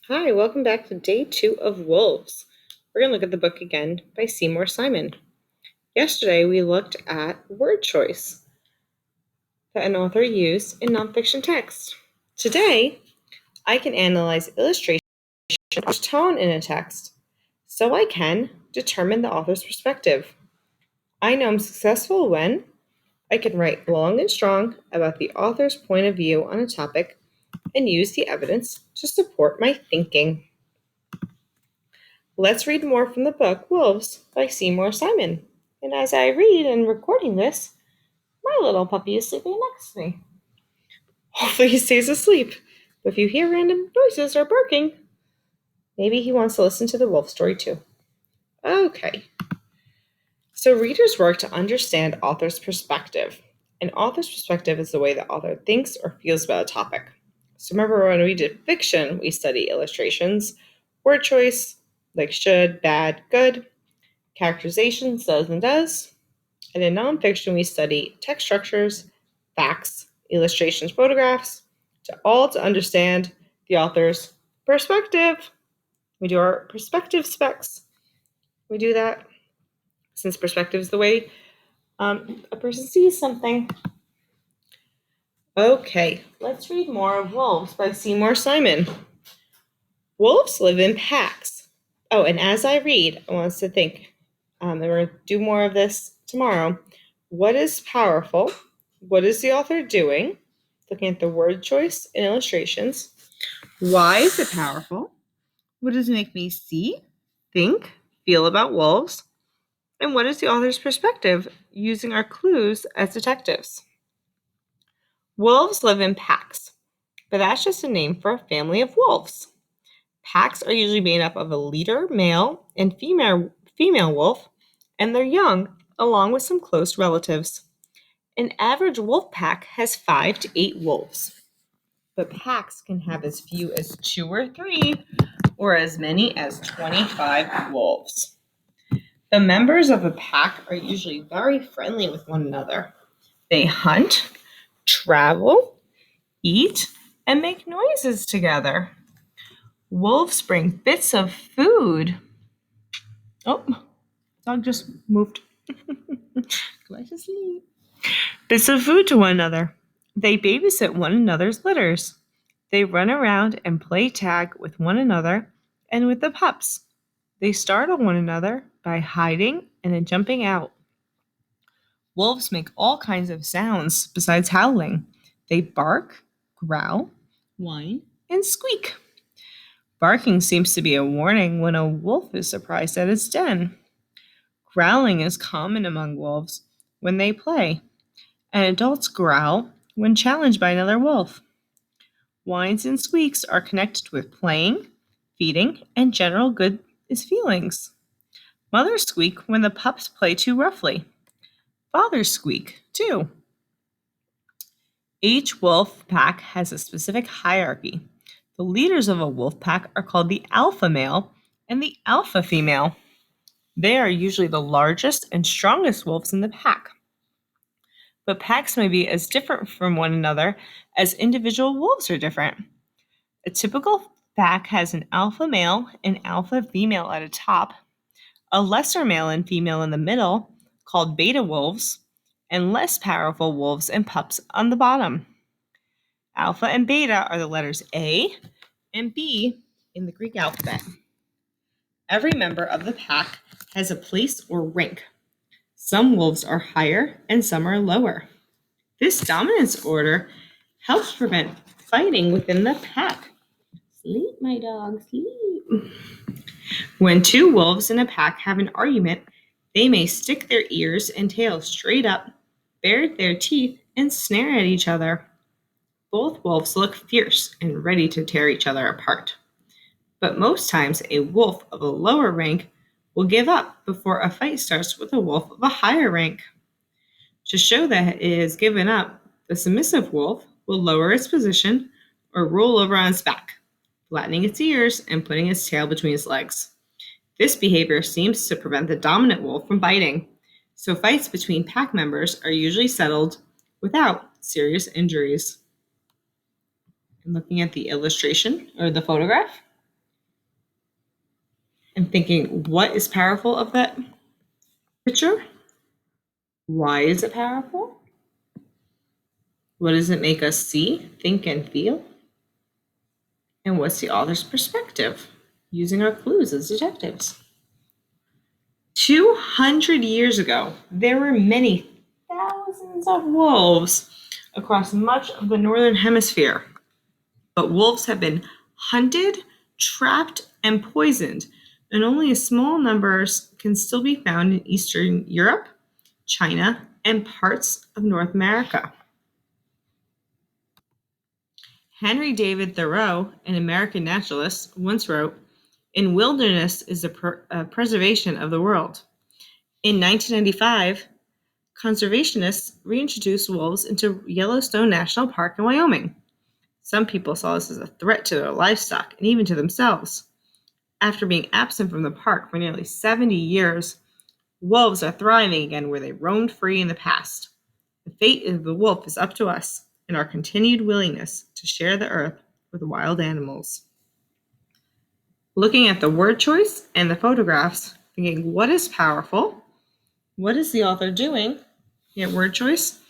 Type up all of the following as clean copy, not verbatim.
Hi, welcome back to day 2 of Wolves. We're going to look at the book again by Seymour Simon. Yesterday we looked at word choice that an author used in nonfiction text. Today, I can analyze illustration or tone in a text so I can determine the author's perspective. I know I'm successful when I can write long and strong about the author's point of view on a topic and use the evidence to support my thinking. Let's read more from the book Wolves by Seymour Simon. And as I read and recording this, my little puppy is sleeping next to me. Hopefully he stays asleep. But if you hear random noises or barking, maybe he wants to listen to the wolf story too. Okay. So readers work to understand author's perspective. An author's perspective is the way the author thinks or feels about a topic. So remember when we did fiction, we study illustrations, word choice, like should, bad, good, characterization, does and does. And in nonfiction, we study text structures, facts, illustrations, photographs, to understand the author's perspective. We do our perspective specs. We do that since perspective is the way a person sees something. Okay, let's read more of Wolves by Seymour Simon. Wolves live in packs. Oh, and as I read, I want us to think, and we're going to do more of this tomorrow. What is powerful? What is the author doing? Looking at the word choice and illustrations. Why is it powerful? What does it make me see, think, feel about wolves? And what is the author's perspective using our clues as detectives? Wolves live in packs, but that's just a name for a family of wolves. Packs are usually made up of a leader, male, and female wolf, and their young, along with some close relatives. An average wolf pack has 5 to 8 wolves, but packs can have as few as 2 or 3, or as many as 25 wolves. The members of a pack are usually very friendly with one another. They hunt, travel, eat, and make noises together. Wolves bring bits of food. Oh, dog just moved. Go to sleep. Bits of food to one another. They babysit one another's litters. They run around and play tag with one another and with the pups. They startle one another by hiding and then jumping out. Wolves make all kinds of sounds besides howling. They bark, growl, whine, and squeak. Barking seems to be a warning when a wolf is surprised at its den. Growling is common among wolves when they play, and adults growl when challenged by another wolf. Whines and squeaks are connected with playing, feeding, and general good feelings. Mothers squeak when the pups play too roughly. Fathers squeak, too. Each wolf pack has a specific hierarchy. The leaders of a wolf pack are called the alpha male and the alpha female. They are usually the largest and strongest wolves in the pack. But packs may be as different from one another as individual wolves are different. A typical pack has an alpha male and alpha female at the top, a lesser male and female in the middle, called beta wolves, and less powerful wolves and pups on the bottom. Alpha and beta are the letters A and B in the Greek alphabet. Every member of the pack has a place or rank. Some wolves are higher and some are lower. This dominance order helps prevent fighting within the pack. Sleep, my dog, sleep. When 2 wolves in a pack have an argument, they may stick their ears and tails straight up, bare their teeth, and snare at each other. Both wolves look fierce and ready to tear each other apart. But most times, a wolf of a lower rank will give up before a fight starts with a wolf of a higher rank. To show that it has given up, the submissive wolf will lower its position or roll over on its back, flattening its ears and putting its tail between its legs. This behavior seems to prevent the dominant wolf from biting, so fights between pack members are usually settled without serious injuries. I'm looking at the illustration or the photograph. and thinking, what is powerful of that picture? Why is it powerful? What does it make us see, think, and feel? And what's the author's perspective? Using our clues as detectives. 200 years ago, there were many thousands of wolves across much of the northern hemisphere. But wolves have been hunted, trapped, and poisoned, and only a small numbers can still be found in Eastern Europe, China, and parts of North America. Henry David Thoreau, an American naturalist, once wrote, "In wilderness is the preservation of the world." In 1995, conservationists reintroduced wolves into Yellowstone National Park in Wyoming. Some people saw this as a threat to their livestock and even to themselves. After being absent from the park for nearly 70 years, wolves are thriving again where they roamed free in the past. The fate of the wolf is up to us and our continued willingness to share the earth with wild animals. Looking at the word choice and the photographs, thinking, what is powerful? What is the author doing? Get word choice.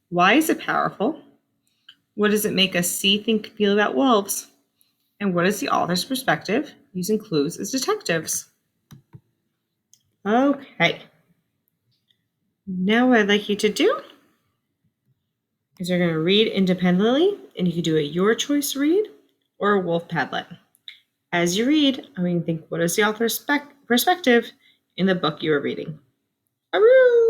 Why is it powerful? What does it make us see, think, feel about wolves? And what is the author's perspective, using clues as detectives? Okay. Now what I'd like you to do is you're going to read independently, and you can do a your choice read or a wolf Padlet. As you read, I mean, think, what is the author's perspective in the book you are reading? Aroo!